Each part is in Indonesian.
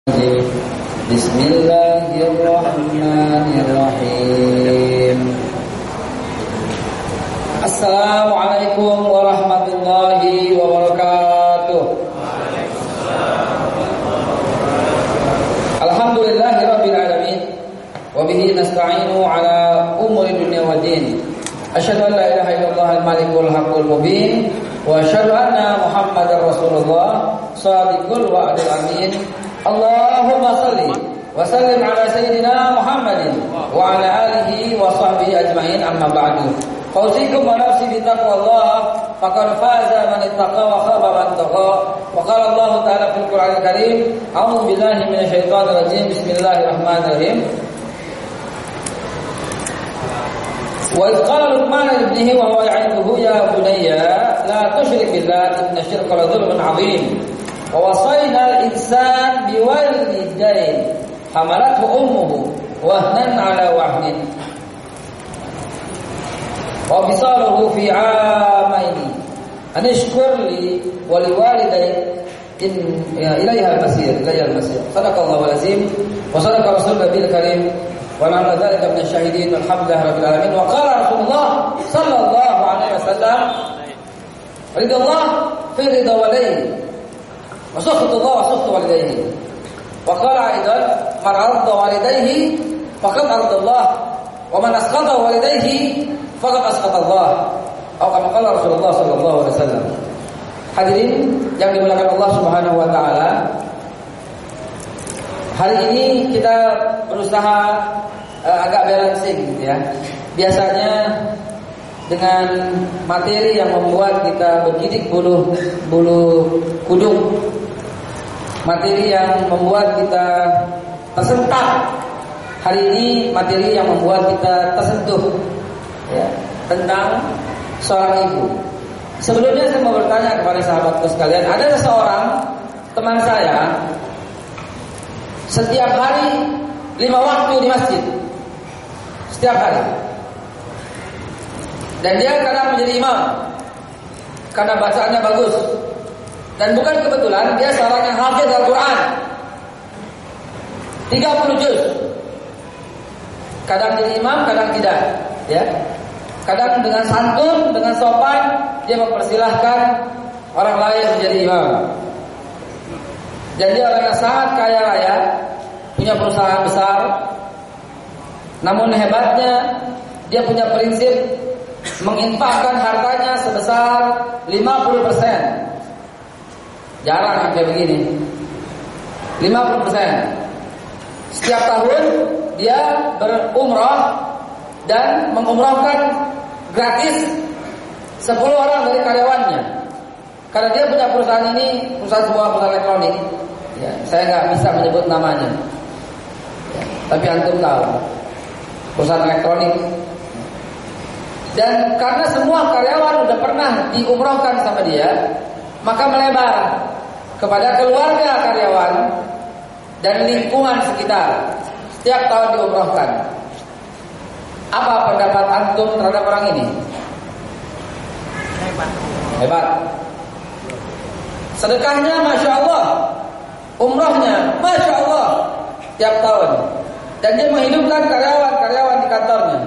Bismillahirrahmanirrahim. Assalamualaikum warahmatullahi wabarakatuh. Alhamdulillahirabbil alamin wa bihi nasta'inu ala umuri dunya waddin. Asyhadu an la ilaha illallah al-malikul haqqul mubin wa asyhadu anna Muhammadar Rasulullah shadiqul wa'dil amin. Allahumma salli wa sallim ala sayyidina Muhammadin wa ala alihi wa sahbihi ajma'in, amma ba'du. Fauzikum wa nafsi bi taqwallah faqad faza man ittaqa wa khaba man taqa. Wa qala Allah ta'ala fil Qur'anil Karim, a'udzu billahi minasy syaithanir rajim. Bismillahirrahmanirrahim. Wa idh qala Luqman li ibnihi wa huwa ya'iduhu ya bunayya la tusyrik billah inna syirka la dzulmun 'adzim. Wa wasayna al-insan biwalidayhi hamalathu ummuhu wahnan 'ala wahnin wa bisaluhu fi 'amaini an ishkur li wa liwalidayhi ilayha al-masir. Sadaqallahu al-azim wa sadaqa rasulul nabiyil karim wa nahnu dzalika min asy-syahidin walhamdulillahi rabbil alamin. Wa qala Rasulullah sallallahu alaihi wasallam, ridallah fi ridha walidayhi wa sakhatullah wa sakhatu walidayhi. Wa qala aidan, man arda walidayhi faqad ardallah wa man asqata walidayhi faqad asqatallah. Atau kama qala Rasulullah sallallahu alaihi wasallam. Hadirin yang dimuliakan Allah Subhanahu wa taala, hari ini kita berusaha agak balancing ya. Biasanya dengan materi yang membuat kita bergidik bulu kudung, materi yang membuat kita tersentak. Hari ini materi yang membuat kita tersentuh ya, tentang seorang ibu. Sebelumnya saya mau bertanya kepada sahabatku sekalian, ada seorang teman saya setiap hari 5 waktu di masjid, setiap hari. Dan dia kadang menjadi imam karena bacaannya bagus. Dan bukan kebetulan, dia seorang yang hafid Al-Quran 30 juz. Kadang jadi imam, kadang tidak ya. Kadang dengan santun, dengan sopan, dia mempersilahkan orang lain menjadi imam. Dan dia orang yang sangat kaya raya, punya perusahaan besar. Namun hebatnya, dia punya prinsip menginfakkan hartanya sebesar 50%. Jarang yang kayak begini. 50%. Setiap tahun dia berumrah dan mengumrahkan gratis 10 orang dari karyawannya. Karena dia punya perusahaan ini, sebuah perusahaan elektronik. Ya, saya nggak bisa menyebut namanya. Ya, tapi antum tahu. Perusahaan elektronik. Dan karena semua karyawan udah pernah diumrohkan sama dia, maka melebar kepada keluarga karyawan dan lingkungan sekitar. Setiap tahun diumrohkan. Apa pendapat antum terhadap orang ini? Hebat. Sedekahnya Masya Allah, umrohnya Masya Allah tiap tahun. Dan dia menghidupkan karyawan-karyawan di kantornya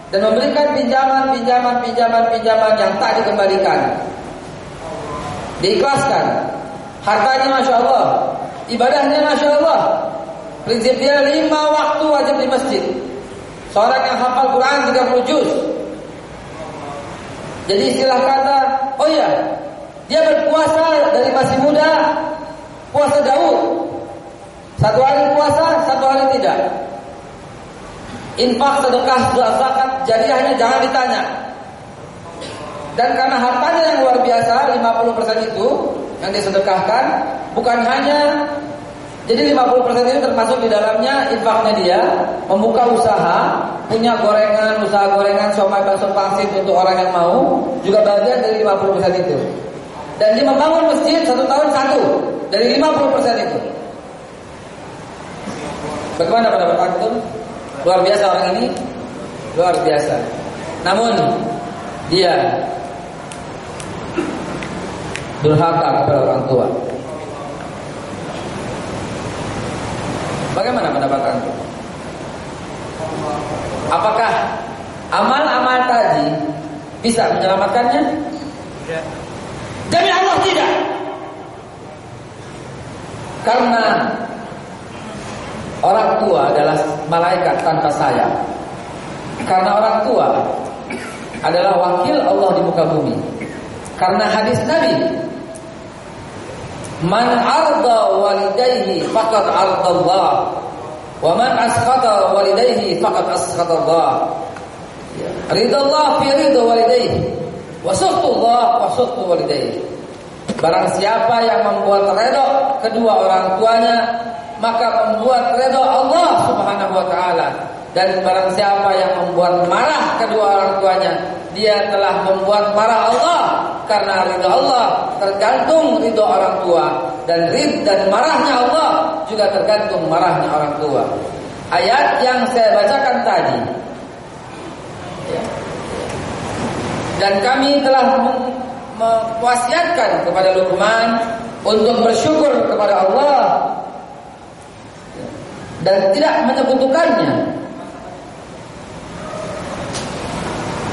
dan memberikan pinjaman yang tak dikembalikan. Diikhlaskan. Hartanya Masya Allah, ibadahnya Masya Allah. Prinsip dia 5 waktu wajib di masjid. Seorang yang hafal Quran 30 juz. Jadi istilah kata, oh ya, dia berpuasa dari masih muda, puasa Daud. 1 hari puasa, 1 hari tidak. Infak, sedekah, zakat, jariahnya jangan ditanya. Dan karena hartanya yang luar biasa, 50% itu yang disedekahkan, bukan hanya, jadi 50% itu termasuk di dalamnya infaknya dia, membuka usaha, punya gorengan, usaha gorengan, somai, bakso pangsit untuk orang yang mau, juga bagian dari 50% itu. Dan dia membangun masjid 1 tahun 1 dari 50% itu. Bagaimana pendapat antum? Luar biasa orang ini, luar biasa. Namun dia durhaka kepada orang tua. Bagaimana pendapat antum? Apakah amal-amal tadi bisa menyelamatkannya? Tidak. Demi Allah tidak. Karena orang tua adalah malaikat tanpa sayap. Karena orang tua adalah wakil Allah di muka bumi. Karena hadis Nabi, man arda walidayhi faqad arda Allah, wa man asqata walidayhi faqad asqata Allah. Ridha Allah fi ridha walidayhi, wa sukhtu Allah wa sukhtu walidayhi. Barang siapa yang membuat redha kedua orang tuanya, maka membuat redha Allah Subhanahu wa taala. Dan barang siapa yang membuat marah kedua orang tuanya, dia telah membuat marah Allah. Karena ridha Allah tergantung ridha orang tua, dan marahnya Allah juga tergantung marahnya orang tua. Ayat yang saya bacakan tadi, dan kami telah mewasiatkan kepada Luqman untuk bersyukur kepada Allah dan tidak menyekutukannya.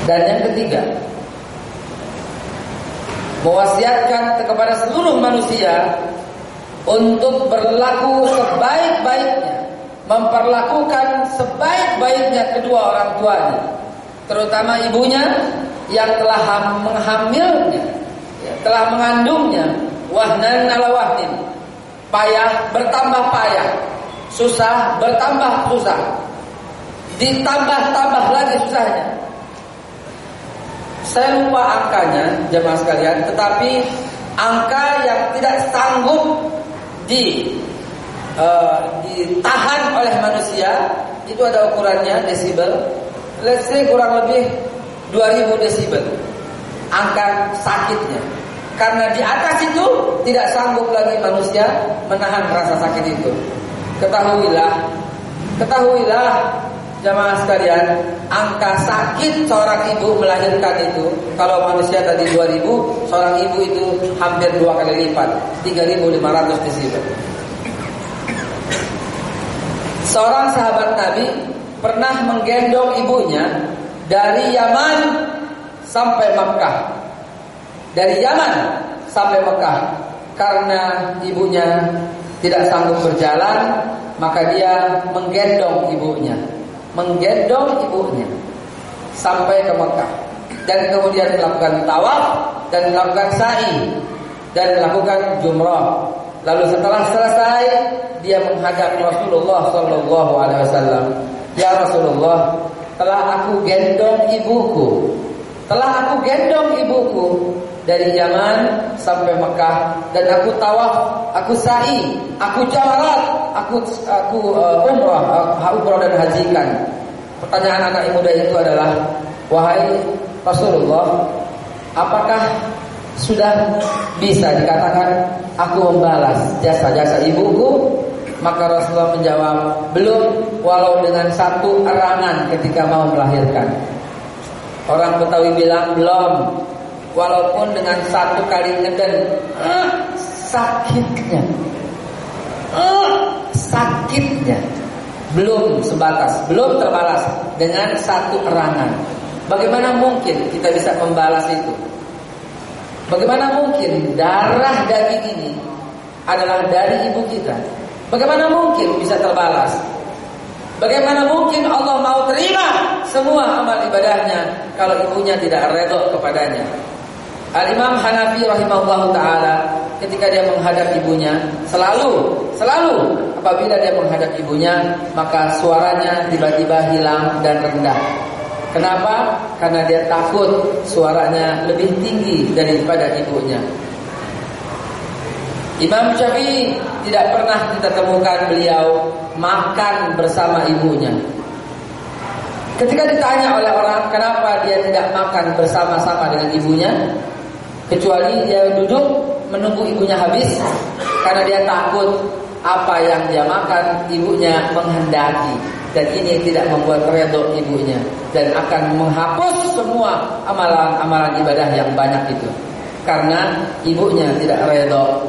Dan yang ketiga, mewasiatkan kepada seluruh manusia untuk berlaku sebaik-baiknya, memperlakukan sebaik-baiknya kedua orang tuanya, terutama ibunya yang telah menghamilnya, telah mengandungnya, wahnan ala wahnin, payah bertambah payah, susah bertambah susah, ditambah-tambah lagi susahnya. Saya lupa angkanya, jemaah sekalian, tetapi angka yang tidak sanggup ditahan oleh manusia itu ada ukurannya desibel. Let's say kurang lebih 2000 desibel angka sakitnya. Karena di atas itu tidak sanggup lagi manusia menahan rasa sakit itu. Ketahuilah jamaah sekalian, angka sakit seorang ibu melahirkan itu, kalau manusia tadi 2000, seorang ibu itu hampir 2 kali lipat, 3500 desibel. Seorang sahabat Nabi pernah menggendong ibunya dari Yaman sampai Makkah. Dari Yaman sampai Makkah. Karena ibunya tidak sanggup berjalan, maka dia menggendong ibunya sampai ke Mekah, dan kemudian melakukan tawaf dan melakukan sa'i dan melakukan jumrah. Lalu setelah selesai, dia menghadap Rasulullah sallallahu alaihi wasallam. Ya Rasulullah, telah aku gendong ibuku dari Yaman sampai Mekah, dan aku tawaf, aku sa'i, aku jamarat, aku umrah dan hajikan. Pertanyaan anak muda itu adalah, wahai Rasulullah, apakah sudah bisa dikatakan aku membalas jasa-jasa ibuku? Maka Rasulullah menjawab, belum, walau dengan satu erangan ketika mau melahirkan. Orang Betawi bilang belum, walaupun dengan satu kali ngeden, sakitnya belum sebatas, belum terbalas dengan satu erangan. Bagaimana mungkin kita bisa membalas itu? Bagaimana mungkin darah daging ini adalah dari ibu kita? Bagaimana mungkin bisa terbalas? Bagaimana mungkin Allah mau terima semua amal ibadahnya kalau ibunya tidak redha kepadanya? Al-Imam Hanafi rahimahullah ta'ala, ketika dia menghadap ibunya, selalu apabila dia menghadap ibunya, maka suaranya tiba-tiba hilang dan rendah. Kenapa? Karena dia takut suaranya lebih tinggi daripada ibunya. Imam Syafi'i tidak pernah kita temukan beliau makan bersama ibunya. Ketika ditanya oleh orang kenapa dia tidak makan bersama-sama dengan ibunya, kecuali dia duduk menunggu ibunya habis, karena dia takut apa yang dia makan ibunya menghendaki, dan ini tidak membuat redha ibunya dan akan menghapus semua amalan-amalan ibadah yang banyak itu, karena ibunya tidak redha.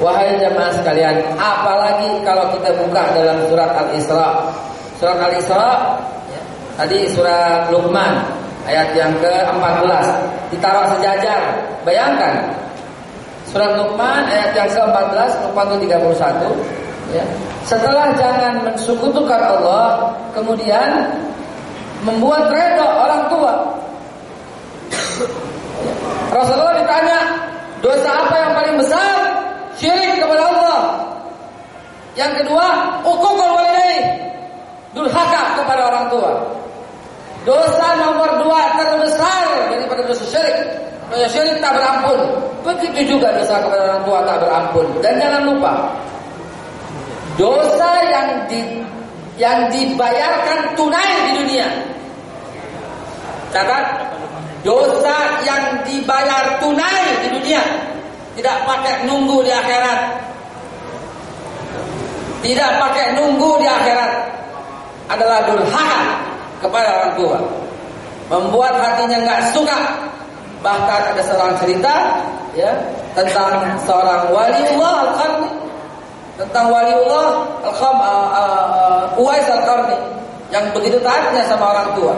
Wahai jemaah sekalian, apalagi kalau kita buka dalam surat Al-Isra. Surat Al-Isra ya, tadi surat Luqman ayat yang ke-14 ditaruh sejajar. Bayangkan surat Luqman ayat yang ke-14, Luqman 31 ya. Setelah jangan mensekutukan Allah, kemudian membuat redha orang tua. Rasulullah ditanya, dosa apa yang paling besar? Syirik kepada Allah. Yang kedua, uququl walidain, durhaka kepada orang tua. Dosa nomor 2 terbesar daripada dosa syirik. Dosa syirik tak berampun. Begitu juga dosa kepada orang tua tak berampun. Dan jangan lupa, dosa yang dibayarkan tunai di dunia. Catat, dosa yang dibayar tunai di dunia, tidak pakai nunggu di akhirat. Tidak pakai nunggu di akhirat adalah durhaka kepada orang tua, membuat hatinya nggak suka. Bahkan ada seorang cerita ya tentang seorang waliullah Al-Qarni, tentang waliullah Uwais Al-Qarni yang begitu taatnya sama orang tua,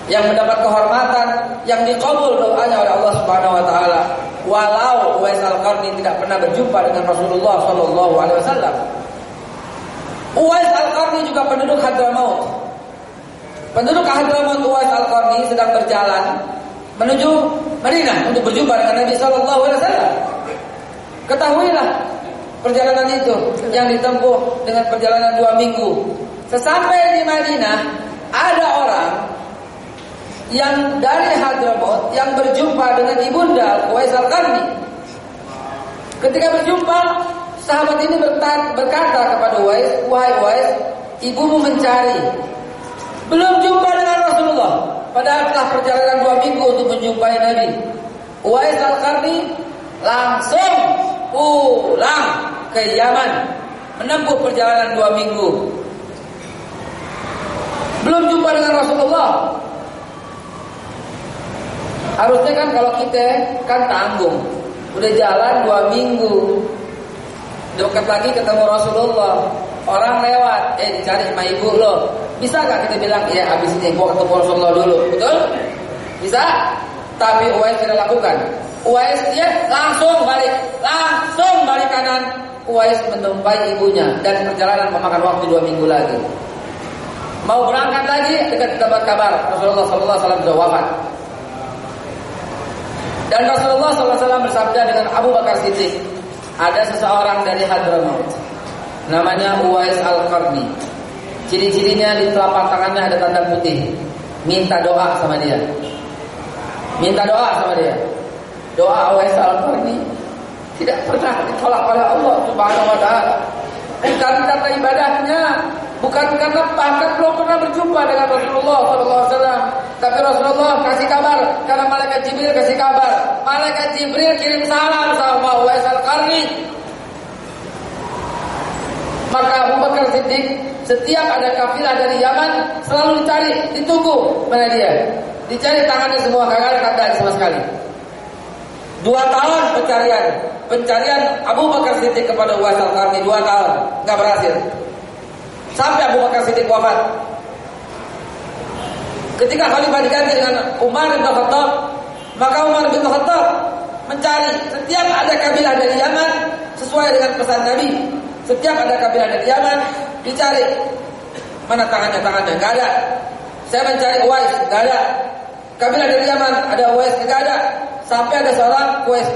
yang mendapat kehormatan, yang dikabul doanya oleh Allah Subhanahu wa taala. Walau Uwais Al-Qarni tidak pernah berjumpa dengan Rasulullah sallallahu alaihi wasallam. Uwais Al-Qarni juga penduduk Hadramaut. Penduduk Hadramaut Uwais Al-Qarni sedang berjalan menuju Madinah untuk berjumpa dengan Nabi sallallahu alaihi wasallam. Ketahuilah perjalanan itu yang ditempuh dengan perjalanan 2 minggu. Sesampai di Madinah, ada orang yang dari Hadramaut yang berjumpa dengan ibunda Uwais Al-Qarni. Ketika berjumpa, sahabat ini berkata kepada Uwais, "Wahai Uwais, ibumu mencari, belum jumpa dengan Rasulullah, padahal telah perjalanan 2 minggu untuk menjumpai Nabi." Uwais Al-Qarni langsung pulang ke Yaman, menempuh perjalanan 2 minggu. Belum jumpa dengan Rasulullah. Harusnya kan kalau kita kan tanggung, udah jalan 2 minggu, dekat lagi ketemu Rasulullah, orang lewat, dicari sama ibu lo, bisa gak kita bilang, ya habis ini gua ketemu Rasulullah dulu, betul? Bisa? Tapi Uwais tidak lakukan. Uwais dia langsung balik kanan. Uwais menumpai ibunya dan perjalanan memakan waktu 2 minggu lagi. Mau berangkat lagi, dekat dapat kabar Rasulullah SAW sudah wafat. Dan Rasulullah SAW bersabda dengan Abu Bakar Siddiq, ada seseorang dari Hadramaut, namanya Uwais Al-Qarni. Ciri-cirinya di telapak tangannya ada tanda putih. Minta doa sama dia. Minta doa sama dia. Doa Uwais Al-Qarni tidak pernah ditolak oleh Allah Subhanahu wa taala. Bukan karena ibadahnya, bukan karena bahkan belum pernah berjumpa dengan Rasulullah SAW, tapi Rasulullah kasih kabar karena malaikat Jibril kasih kabar. Malaikat Jibril kirim salam sama Uwais Al-Qarni. Maka Abu Bakar Siddiq setiap ada kafilah dari Yaman selalu dicari, ditunggu mana dia. Dicari tangannya semua, kagak ada kata sama sekali. 2 tahun pencarian Abu Bakar Siddiq kepada Uwais Al-Qarni, 2 tahun nggak berhasil. Sampai Abu Bakar Siddiq wafat. Ketika khalifah diganti dengan Umar bin Khattab, maka Umar bin Khattab mencari setiap ada kabilah dari Yaman sesuai dengan pesan Nabi. Setiap ada kabilah dari Yaman dicari. Mana tangannya nggak ada. Saya mencari Uwais, nggak ada. Kabilah dari Yaman ada Uwais, nggak ada. Sampai ada seorang Uwais.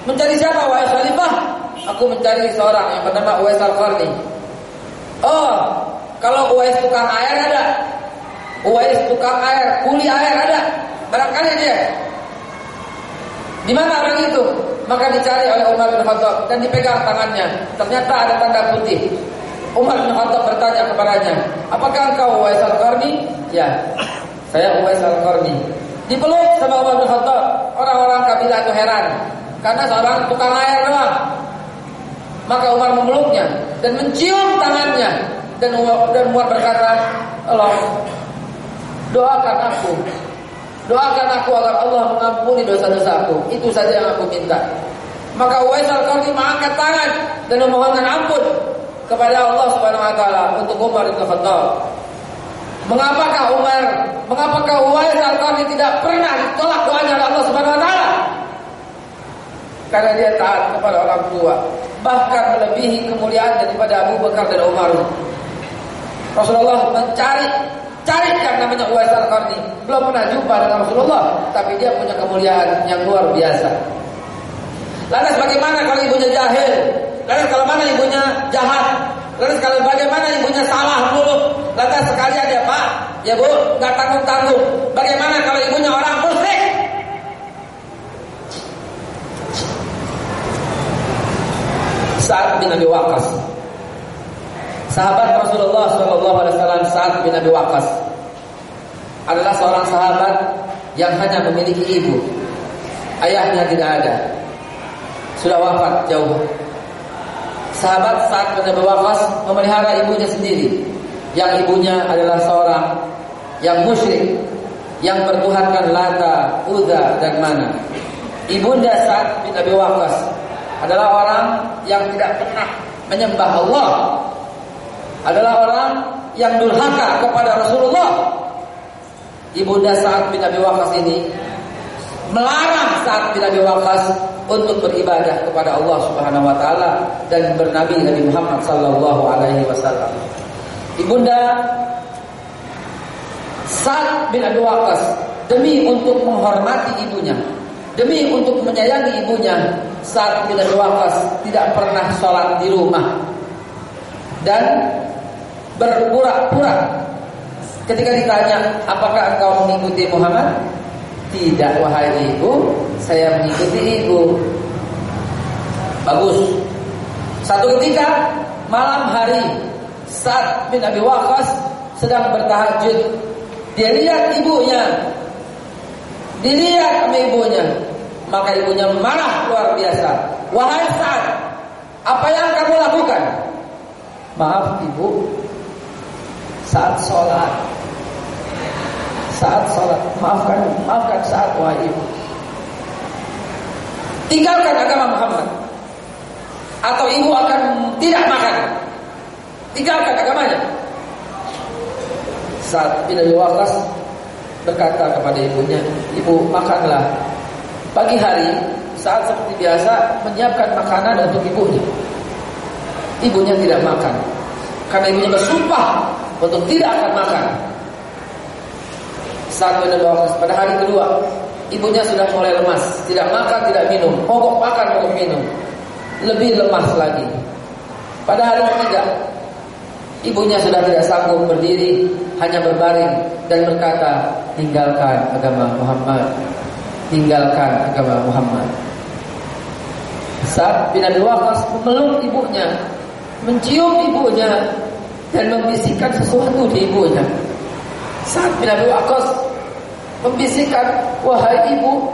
Mencari siapa Uwais khalifah? Aku mencari seorang yang bernama Uwais Al-Qarni. Oh, kalau Uwais tukang air ada. Uwais tukang air, kuli air ada. Barangkali dia. Di mana orang itu? Maka dicari oleh Umar bin Khattab dan dipegang tangannya. Ternyata ada tanda putih. Umar bin Khattab bertanya kepadanya, "Apakah engkau Uwais Al-Qarni?" "Ya, saya Uwais Al-Qarni." Dipeluk sama Umar bin Khattab. Orang-orang kabilah itu heran karena seorang tukang air doang. Maka Umar memeluknya dan mencium tangannya. Dan Umar berkata, "Allah, doakan aku agar Allah mengampuni dosa-dosaku. Itu saja yang aku minta." Maka Uwais Al-Qarni mengangkat tangan dan memohonkan ampun kepada Allah Subhanahu wa taala untuk Umar bin Khattab. Mengapakah Uwais Al-Qarni tidak pernah ditolak doanya oleh Allah Subhanahu wa taala? Karena dia taat kepada orang tua, bahkan melebihi kemuliaan daripada Abu Bakar dan Umar. Rasulullah cari yang namanya Uwais Al-Qarni. Belum pernah jumpa dengan Rasulullah, tapi dia punya kemuliaan yang luar biasa. Lantas bagaimana kalau ibunya jahil? Lantas kalau mana ibunya jahat? Lantas kalau bagaimana ibunya salah dulu? Lantas sekalian ya Pak, ya Bu, nggak tanggung-tanggung. Bagaimana kalau ibunya orang musyrik? Sa'ad bin Abi Waqqas, sahabat Rasulullah SAW. Sa'ad bin Abi Waqqas adalah seorang sahabat yang hanya memiliki ibu. Ayahnya tidak ada, sudah wafat jauh. Sahabat Sa'ad bin Abi Waqqas memelihara ibunya sendiri, yang ibunya adalah seorang yang musyrik, yang bertuhankan Lata, Uzza dan Mana. Ibunda Sa'ad bin Abi Waqqas adalah orang yang tidak pernah menyembah Allah, adalah orang yang durhaka kepada Rasulullah. Ibunda Sa'ad bin Abi Waqqas ini melarang Sa'ad bin Abi Waqqas untuk beribadah kepada Allah Subhanahu wa taala dan bernabi Nabi Muhammad sallallahu alaihi wasallam. Ibunda Sa'ad bin Abi Waqqas demi untuk menghormati ibunya, demi untuk menyayangi ibunya, Sa'ad bin Abi Waqqas tidak pernah sholat di rumah dan berpura-pura. Ketika ditanya, apakah engkau mengikuti Muhammad? Tidak, wahai ibu, saya mengikuti ibu. Bagus. Satu ketika malam hari, Sa'ad bin Abi Waqqas sedang bertahajud. Dia lihat ibunya, dilihat sama ibunya. Maka ibunya marah luar biasa. Wahai Sa'ad, apa yang kamu lakukan? Maaf ibu, saat sholat. Maafkan Sa'ad, wahai ibu. Tinggalkan agama Muhammad, atau ibu akan tidak makan. Tinggalkan agamanya. Sa'ad bin Abi Waqqas berkata kepada ibunya, ibu, makanlah. Pagi hari Sa'ad seperti biasa menyiapkan makanan untuk ibunya. Ibunya tidak makan karena ibunya bersumpah untuk tidak akan makan. Sa'ad bin Abi Waqqas pada hari kedua, ibunya sudah mulai lemas, tidak makan, tidak minum, mogok makan, mogok minum, lebih lemas lagi. Pada hari ketiga, ibunya sudah tidak sanggup berdiri, hanya berbaring dan berkata, tinggalkan agama Muhammad, tinggalkan agama Muhammad. Sa'ad bin Abi Waqqas memeluk ibunya, mencium ibunya dan membisikkan sesuatu di ibunya. Sa'ad bin Abi Waqqas membisikkan, wahai ibu,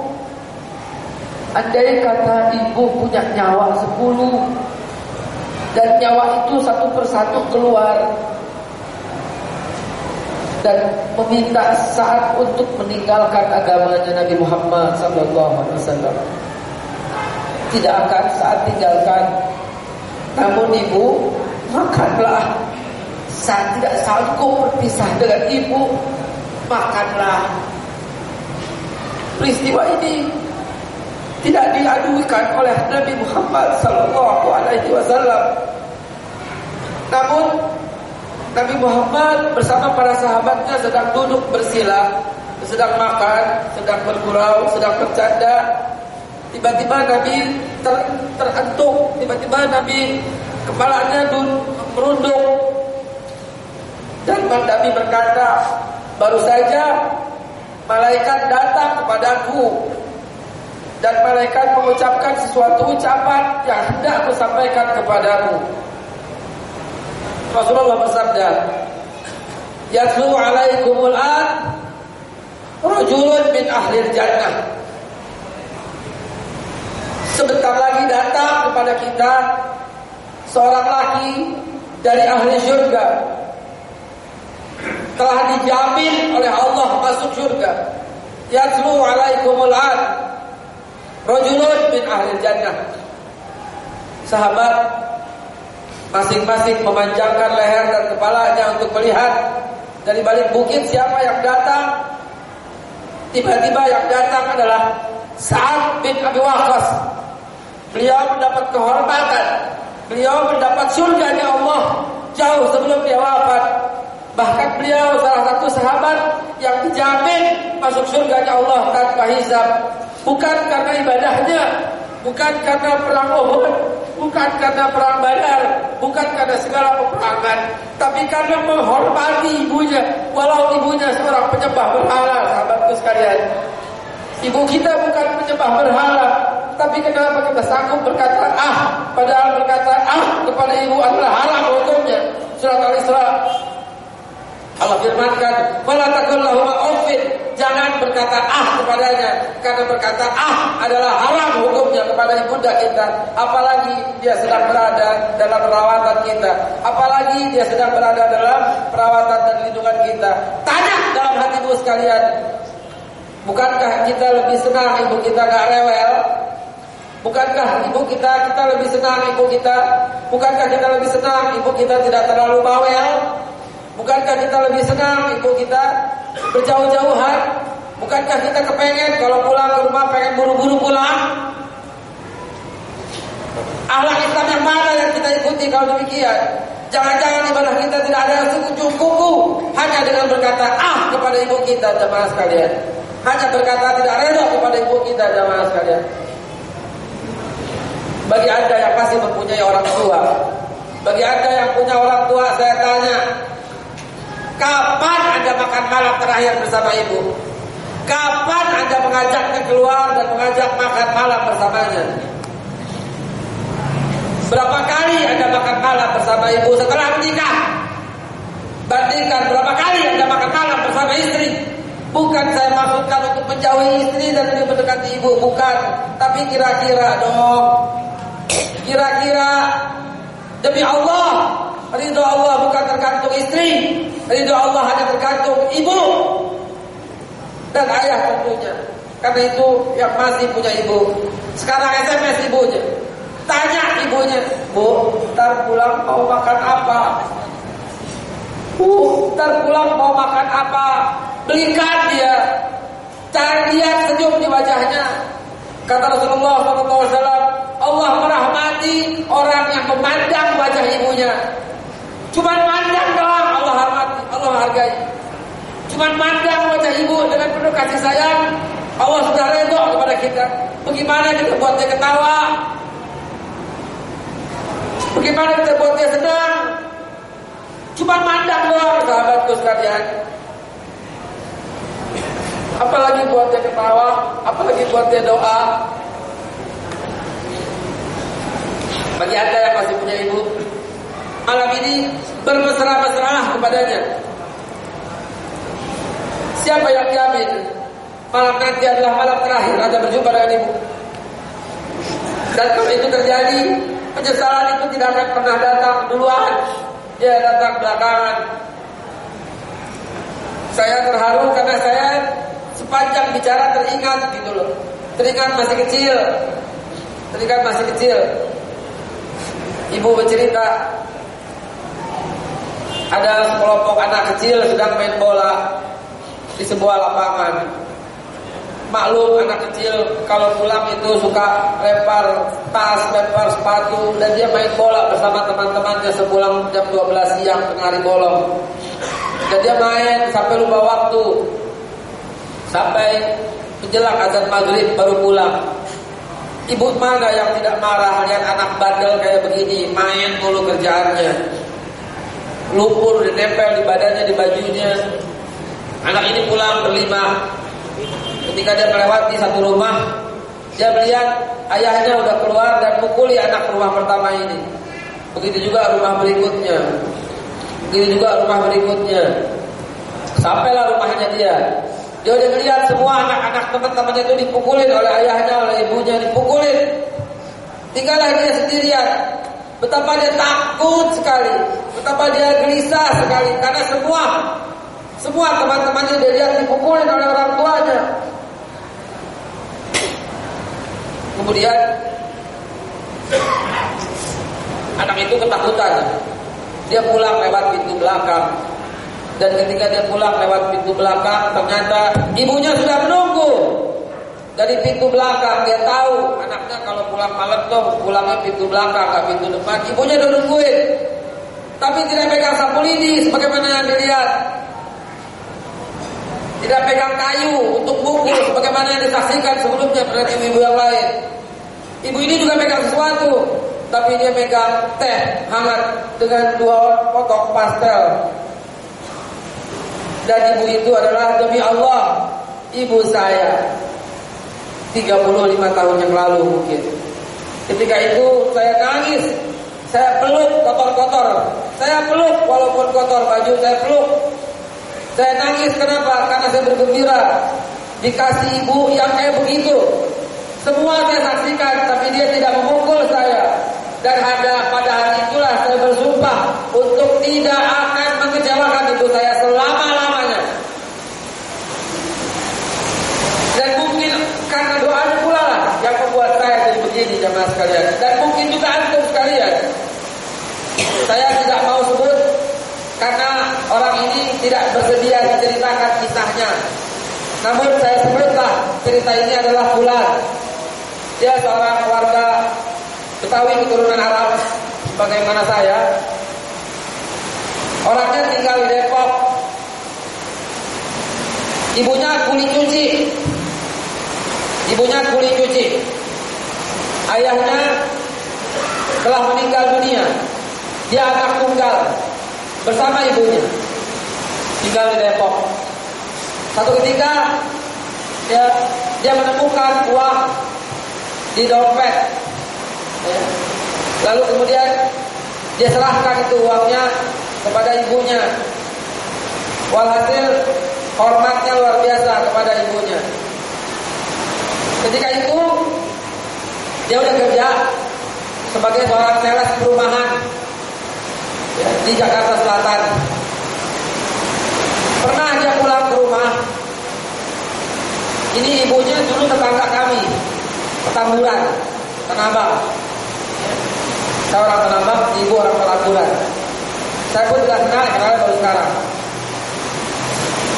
andai kata ibu punya nyawa 10 dan nyawa itu satu persatu keluar dan meminta Sa'ad untuk meninggalkan agamanya Nabi Muhammad SAW, tidak akan Sa'ad tinggalkan. Namun ibu, makanlah. Sa'ad tidak sanggup berpisah dengan ibu, makanlah. Peristiwa ini tidak diadukan oleh Nabi Muhammad SAW. Namun Nabi Muhammad bersama para sahabatnya sedang duduk bersila, sedang makan, sedang bergurau, sedang bercanda. Tiba-tiba Nabi terantuk, tiba-tiba Nabi kepalanya merunduk. Dan Nabi berkata, baru saja malaikat datang kepadaku dan malaikat mengucapkan sesuatu ucapan yang hendak aku sampaikan kepadamu. Rasulullah bersabda, yatlu alaikumul an rajulun min ahli jannah. Sebentar lagi datang kepada kita seorang laki dari ahli surga, telah dijamin oleh Allah masuk surga. Yatlu alaikumul an rajulun min ahli jannah. sahabat masing-masing memanjangkan leher dan kepalanya untuk melihat dari balik bukit siapa yang datang. Tiba-tiba yang datang adalah Sa'ad bin Abi Waqqas. Beliau mendapat kehormatan, beliau mendapat surganya Allah jauh sebelum dia wafat. Bahkan beliau salah satu sahabat yang dijamin masuk surganya Allah tanpa hisab. Bukan karena ibadahnya, bukan karena perang Uhud, bukan karena perang Badar, bukan karena segala peperangan, tapi karena menghormati ibunya. Walau ibunya seorang penyembah berhala, sahabatku sekalian. Ibu kita bukan penyembah berhala, tapi kenapa kita sanggup berkata padahal berkata kepada ibu adalah haram hukumnya. Surat Al-Isra Allah firmankan, "Wala taqul lahuma uffin." Jangan berkata kepadanya, karena berkata adalah haram hukumnya kepada ibunda kita. Apalagi dia sedang berada dalam perawatan kita, apalagi dia sedang berada dalam perawatan dan lindungan kita. Tanya dalam hatimu sekalian, bukankah kita lebih senang ibu kita gak rewel? Bukankah ibu kita lebih senang ibu kita? Bukankah kita lebih senang ibu kita tidak terlalu bawel? Bukankah kita lebih senang ibu kita berjauh-jauhan? Bukankah kita kepengen kalau pulang ke rumah pengen buru-buru pulang? Akhlak Islam yang mana yang kita ikuti kalau demikian? Jangan-jangan ibadah kita tidak ada sekujur kuku hanya dengan berkata kepada ibu kita, jamaah sekalian. Hanya berkata tidak rela kepada ibu kita, jamaah sekalian. Bagi Anda yang masih mempunyai orang tua, bagi Anda yang punya orang tua, saya tanya, kapan Anda makan malam terakhir bersama ibu? Kapan Anda mengajaknya keluar dan mengajak makan malam bersamanya? Berapa kali Anda makan malam bersama ibu setelah menikah? Bandingkan berapa kali Anda makan malam bersama istri. Bukan saya maksudkan untuk menjauhi istri dan lebih mendekati ibu, bukan. Tapi kira-kira dong, kira-kira demi Allah, ridho Allah bukan tergantung istri, ridho Allah hanya tergantung ibu dan ayah tentunya. Karena itu yang masih punya ibu, sekarang SMS ibunya, tanya ibunya, "Bu, ntar pulang mau makan apa? Bu, ntar pulang mau makan apa?" Belikan dia, cari lihat senyum di wajahnya. Kata Rasulullah SAW, Allah merahmati orang yang memandang wajah ibunya. Cuman mandang doang, Allah hormati, Allah hargai. Cuman mandang wajah ibu dengan penuh kasih sayang, Allah sudah redha kepada kita. Bagaimana kita buat dia ketawa? Bagaimana kita buat dia senang? Cuman mandang doang, sahabatku sekalian. Apalagi buat dia ketawa, apalagi buat dia doa. Bagi Anda yang masih punya ibu, malam ini bermesra-mesralah kepadanya. Siapa yang jamin malam nanti adalah malam terakhir Anda berjumpa dengan ibu? Dan kalau itu terjadi, penyesalan itu tidak akan pernah datang duluan, dia datang belakangan. Saya terharu karena saya sepanjang bicara teringat gitu loh. Teringat masih kecil. Ibu bercerita, ada sekelompok anak kecil sedang main bola di sebuah lapangan. Maklum anak kecil kalau pulang itu suka lempar tas, lempar sepatu, dan dia main bola bersama teman-temannya sepulang jam 12 siang tengah hari bolong. Dan dia main sampai lupa waktu, sampai menjelang azan maghrib baru pulang. Ibu mana yang tidak marah lihat anak bandel kayak begini, main mulu kerjaannya, lumpur ditempel di badannya, di bajunya. Anak ini pulang berlima. Ketika dia melewati satu rumah, dia melihat ayahnya udah keluar dan mukuli anak rumah pertama ini. Begitu juga rumah berikutnya. Sampailah rumahnya dia. Dia udah melihat semua anak-anak teman-temannya itu dipukulin oleh ayahnya, oleh ibunya, dipukulin. Tinggallah dia sendirian. Betapa dia takut sekali, betapa dia gelisah sekali, karena semua teman-temannya dia lihat dipukulin oleh orang tuanya. Kemudian Anak itu ketakutan. Dia pulang lewat pintu belakang. Dan ketika dia pulang lewat pintu belakang, ternyata ibunya sudah menunggu. Dari pintu belakang dia tahu anaknya kalau pulang malam tuh pulangnya pintu belakang, gak pintu depan. Ibunya udah nungguin, tapi tidak pegang sapu lidi sebagaimana yang dilihat. Tidak pegang kayu untuk bungkus sebagaimana yang disaksikan sebelumnya pada ibu-ibu yang lain. Ibu ini juga pegang sesuatu, tapi dia pegang teh hangat dengan 2 potong pastel. Dan ibu itu adalah demi Allah ibu saya 35 tahun yang lalu mungkin. Ketika itu saya nangis, saya peluk kotor-kotor, saya peluk walaupun kotor baju saya peluk. Saya nangis kenapa? Karena saya bergembira dikasih ibu yang kayak begitu. Semua saya saksikan, tapi dia tidak memukul saya. Dan pada hari itulah saya bersumpah untuk tidak akan mengecewakan ibu saya selama-lamanya. Dan mungkin karena doanya pula lah yang membuat saya jadi begini jamaah sekalian. Dan mungkin juga antum sekalian. Saya tidak mau sebut karena orang ini tidak bersedia diceritakan kisahnya. Namun saya sebutlah cerita ini adalah Fulan. Dia seorang warga Betawi keturunan Arab sebagaimana saya. Orangnya tinggal di Depok. Ibunya kuli cuci. Ayahnya telah meninggal dunia. Dia anak tunggal bersama ibunya. Tinggal di Depok. Satu ketika dia menemukan uang di dompet. Lalu kemudian dia serahkan itu uangnya kepada ibunya. Walhasil hormatnya luar biasa kepada ibunya. Ketika itu dia udah kerja sebagai seorang sales perumahan di Jakarta Selatan. Pernah dia pulang ke rumah. Ini ibunya dulu tetangga kami, Petamburan, Tanah Abang. Saya orang Tanah Abang, ibu orang Petamburan. Saya pun tidak kenal baru sekarang.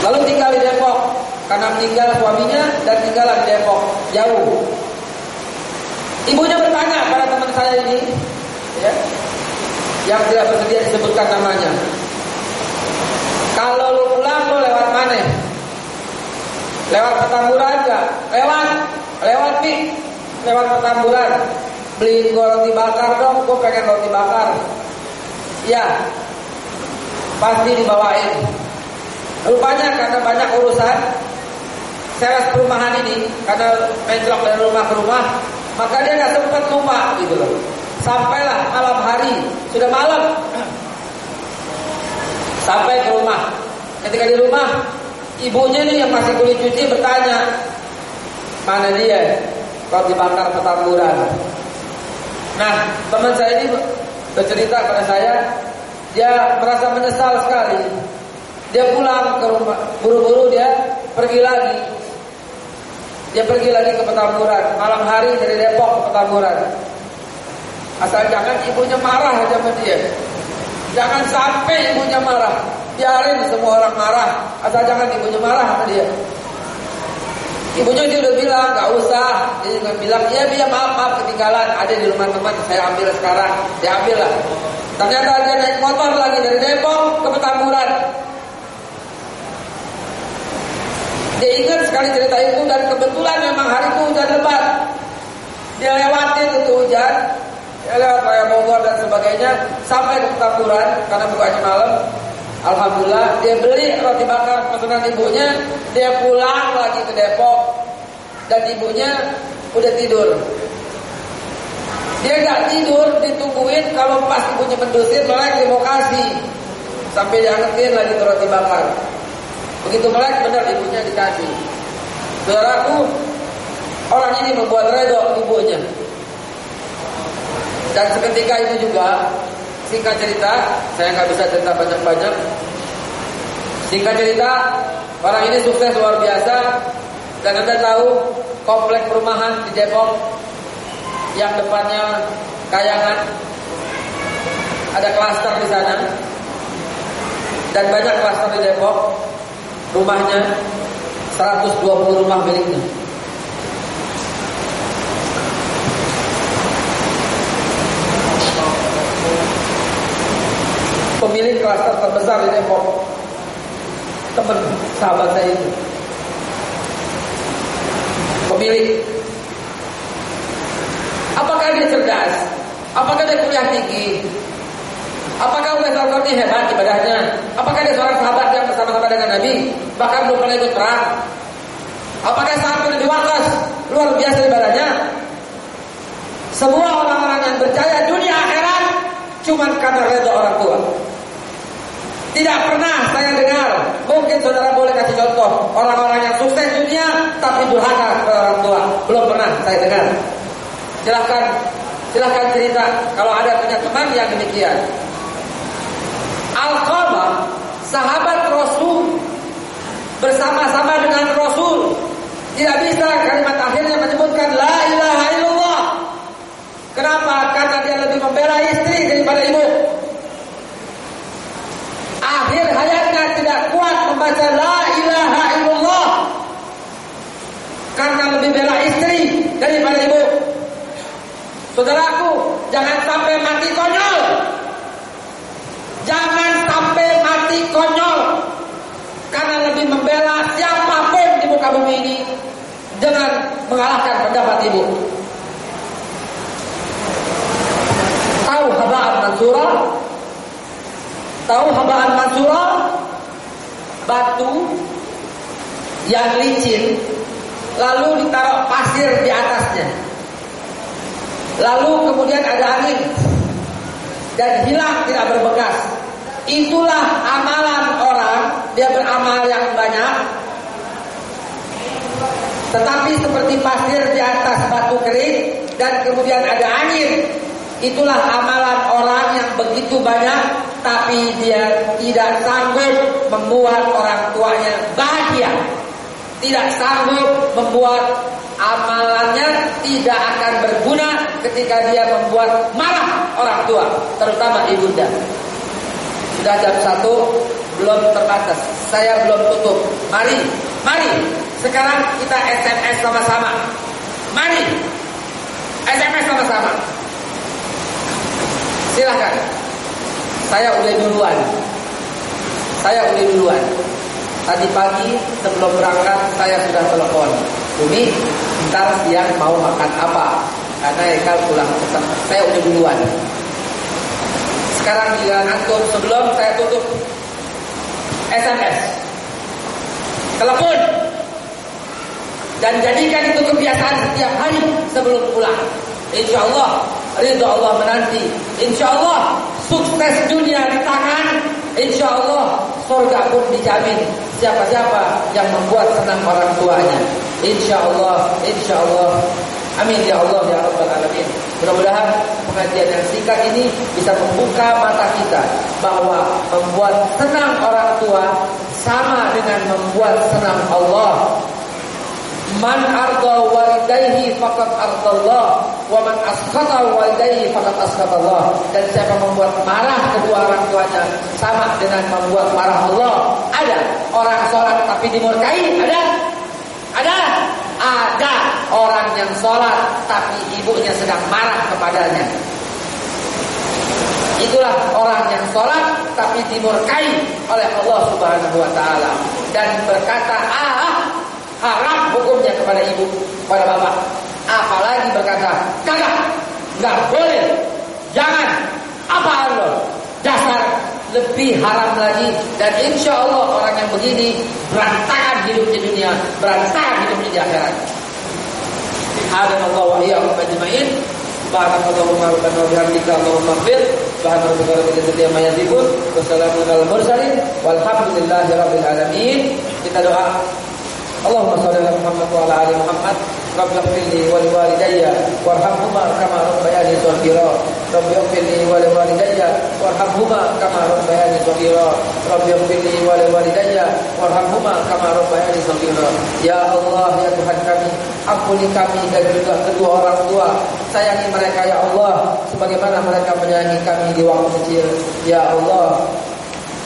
Lalu tinggal di Depok karena meninggal suaminya dan tinggal di Depok jauh. Ibunya bertanya pada teman saya ini, yang tidak bersedia disebutkan namanya. Kalau lu pulang lu lewat mana? Lewat Petamburan enggak? Lewat nih. Lewat Petamburan. Beliin gua roti bakar dong, gua pengen roti bakar. Iya. Pasti dibawain. Rupanya karena banyak urusan sales perumahan ini, karena menclok dari rumah ke rumah, maka dia enggak sempat lupa gitu loh. Sampailah malam hari, sudah malam. Sampai ke rumah. Ketika di rumah, ibunya nih yang masih kulit cuci bertanya, mana dia? Roti bakar Petamburan. Nah, teman saya ini bercerita pada saya, dia merasa menyesal sekali. Dia pulang ke rumah, buru-buru dia pergi lagi. Dia pergi lagi ke Petamburan, malam hari dari Depok ke Petamburan. Asal jangan ibunya marah aja sama dia. Jangan sampai ibunya marah. Biarin semua orang marah, asal jangan ibunya marah sama dia. Ibunya dia udah bilang gak usah. Dia juga bilang iya maaf ketinggalan, ada di rumah teman, saya ambil sekarang. Dia ambil lah. Ternyata dia naik motor lagi dari Depok ke Petamburan. Dia ingat sekali cerita itu, dan kebetulan memang hari itu hujan lebat. Dia lewatin itu hujan, dia lewat Raya Bogor dan sebagainya, sampai ke Petamburan karena bukanya malam. Alhamdulillah dia beli roti bakar pesanan ibunya. Dia pulang lagi ke Depok, dan ibunya udah tidur. Dia gak tidur, ditungguin. Kalau pas ibunya mendusin, melek dia mau kasih sampai diangetin lagi ke roti bakar. Begitu melek benar ibunya dikasih. Saudaraku, orang ini membuat redha ibunya. Dan seketika itu juga, singkat cerita, saya nggak bisa cerita banyak-banyak. Singkat cerita, orang ini sukses luar biasa. Dan Anda tahu komplek perumahan di Depok yang depannya Kayangan, ada klaster di sana dan banyak klaster di Depok. Rumahnya 120 rumah miliknya. Pemilik klaster terbesar di Depok, teman sahabat saya itu. Pemilik. Apakah dia cerdas? Apakah dia kuliah tinggi? Apakah Uwais Al-Qarni hebat ibadahnya? Apakah dia seorang sahabat yang bersama-sama dengan Nabi, bahkan belum pernah ikut perang? Apakah sahabat lebih wakas, luar biasa ibadahnya? Semua orang-orang yang percaya dunia akhirat cuma karena redha orang tua. Tidak pernah saya dengar. Mungkin saudara boleh kasih contoh orang-orang yang sukses dunia tapi durhaka kepada orang tua. Belum pernah saya dengar. Silahkan cerita kalau ada punya teman yang demikian. Al-Qamah, sahabat Rasul, bersama-sama dengan Rasul, tidak bisa kalimat akhirnya menyebutkan la ilaha illallah. Kenapa? Karena dia lebih membela istri daripada ibu. Akhir hayatnya tidak kuat membaca la ilaha illallah karena lebih bela istri daripada ibu. Saudaraku, jangan sampai mati konyol. Jangan sampai mati konyol karena lebih membela siapapun di muka bumi ini dengan mengalahkan pendapat ibu. Tahu haba'an mansura? Tahu haba'an mansura? Batu yang licin lalu ditaruh pasir di atasnya. Lalu kemudian ada angin dan hilang, tidak berbekas. Itulah amalan orang. Dia beramal yang banyak, tetapi seperti pasir di atas batu kering dan kemudian ada angin. Itulah amalan orang yang begitu banyak, tapi dia tidak sanggup membuat orang tuanya bahagia. Tidak sanggup membuat amalannya tidak akan berguna ketika dia membuat marah orang tua, terutama ibunda. Sudah jam 1, belum terbatas. Saya belum tutup. Mari sekarang kita SMS sama-sama. Mari SMS sama-sama. Silahkan. Saya udah duluan. Tadi pagi sebelum berangkat saya sudah telepon, Umi, ntar siang mau makan apa? Karena Eka pulang cepat. Saya udah duluan. Sekarang giliran antum, sebelum saya tutup. SMS, telepon, dan jadikan itu kebiasaan setiap hari sebelum pulang. Insya Allah ridha Allah menanti. Insya Allah sukses dunia di tangan. Insya Allah surga pun dijamin. Siapa-siapa yang membuat senang orang tuanya, Insya Allah. Amin ya Allah ya Rabbal Alamin. Mudah-mudahan pengajian yang singkat ini bisa membuka mata kita bahwa membuat senang orang tua sama dengan membuat senang Allah. Man arda walidayhi faqad ardallah wa man asqata walidayhi faqad asqatallah. Dan siapa membuat marah kedua orang tuanya sama dengan membuat marah Allah. Ada orang sholat tapi dimurkai? Ada orang yang sholat tapi ibunya sedang marah kepadanya. Itulah orang yang sholat tapi dimurkai oleh Allah Subhanahu wa ta'ala dan berkata haram hukumnya kepada ibu, kepada bapak. Apalagi berkata kagak, nggak boleh, jangan, apa Allah, dasar, lebih haram lagi. Dan insya Allah orang yang begini berantakan hidup di dunia, berantakan hidup di akhirat. Hadanallahu wa iyyakum ajma'in. Subhanakallahumma wa bihamdika Allahumma ighfir. Subhanaka rabbil izzati amma yasifun. Wassalamu alal mursalin. Walhamdulillahi rabbil alamin. Kita doa. Allahumma shalli ala Muhammad wa ala ali Muhammad Rabbighfirli wa liwalidayya warhamhuma kama rabbayani shaghira. Rabbighfirli wa liwalidayya warhamhuma kama rabbayani shaghira. Rabbighfirli wa liwalidayya warhamhuma kama rabbayani shaghira. Ya Allah, ya Tuhan kami, ampuni kami dan juga kedua orang tua. Sayangi mereka ya Allah sebagaimana mereka menyayangi kami di waktu kecil. Ya Allah,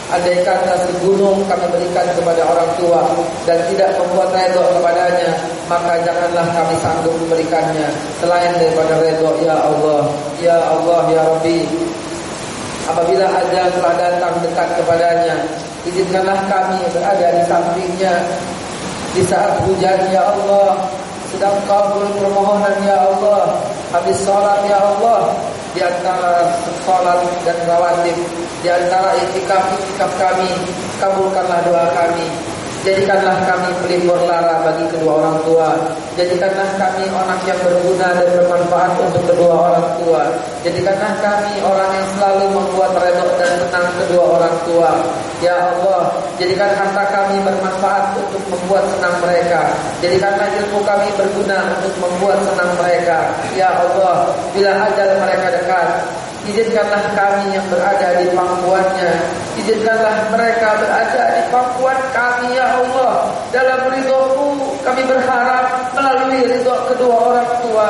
andaikan nasi gunung kami berikan kepada orang tua dan tidak membuat redha kepadanya, maka janganlah kami sanggup memberikannya selain daripada redha. Ya Allah, ya Allah, ya Rabbi, apabila ajal telah datang dekat kepadanya, izinkanlah kami berada di sampingnya di saat hujan. Ya Allah, sedang kabul permohonan. Ya Allah, habis sholat. Ya Allah, di antara sholat dan rawatib, di antara iktikaf kami, kabulkanlah doa kami. Jadikanlah kami pelipur lara bagi kedua orang tua. Jadikanlah kami anak yang berguna dan bermanfaat untuk kedua orang tua. Jadikanlah kami orang yang selalu membuat redha dan senang kedua orang tua. Ya Allah, jadikan harta kami bermanfaat untuk membuat senang mereka. Jadikanlah ilmu kami berguna untuk membuat senang mereka. Ya Allah, bila ajal mereka dekat, izinkanlah kami yang berada di pangkuannya. Izinkanlah mereka berada di pangkuan kami. Ya Allah, dalam ridho-Mu kami berharap melalui ridho kedua orang tua.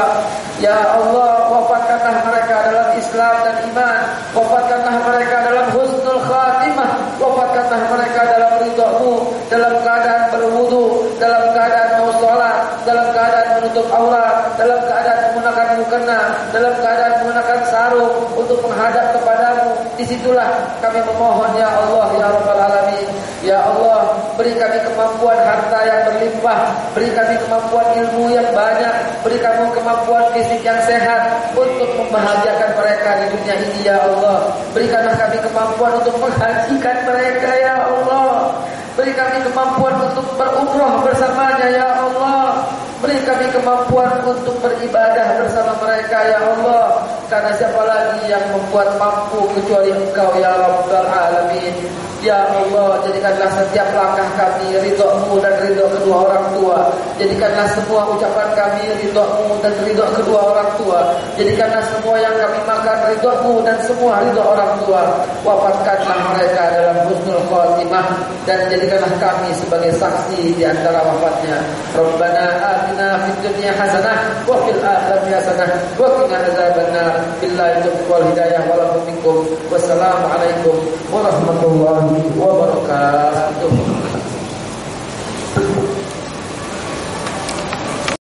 Ya Allah, wafatkanlah mereka dalam Islam dan iman. Wafatkanlah mereka dalam husnul khatimah. Wafatkanlah mereka dalam ridho-Mu, dalam keadaan berwudu, dalam keadaan mau sholat, dalam keadaan menutup aurat, dalam keadaan menggunakan mukena, dalam keadaan menggunakan sarung untuk menghadap kepadamu. Disitulah kami memohon ya Allah, ya Rabbal Alamin. Ya Allah, beri kami kemampuan harta yang berlimpah, beri kami kemampuan ilmu yang banyak, beri kami kemampuan fisik yang sehat untuk membahagiakan mereka di dunia ini. Ya Allah, berikanlah kami kemampuan untuk menghajikan mereka. Ya Allah, beri kami kemampuan untuk berumrah bersamanya. Ya Allah, beri kami kemampuan untuk beribadah bersama mereka. Ya Allah, karena siapa lagi yang membuat mampu kecuali Engkau ya Rabbal Alamin. Ya Allah, jadikanlah setiap langkah kami ridho-Mu dan ridho kedua orang tua. Jadikanlah semua ucapan kami ridho-Mu dan ridho kedua orang tua. Jadikanlah semua yang kami makan ridho-Mu dan semua ridho orang tua. Wafatkanlah mereka dalam husnul khatimah dan jadikanlah kami sebagai saksi di antara wafatnya. Rabbana atina fid dunya hasanah wa fil akhirati hasanah wa qina adzabannar. Billahi taufiq wal hidayah wal minkum. Wassalamu alaikum warahmatullahi wabarakatuh.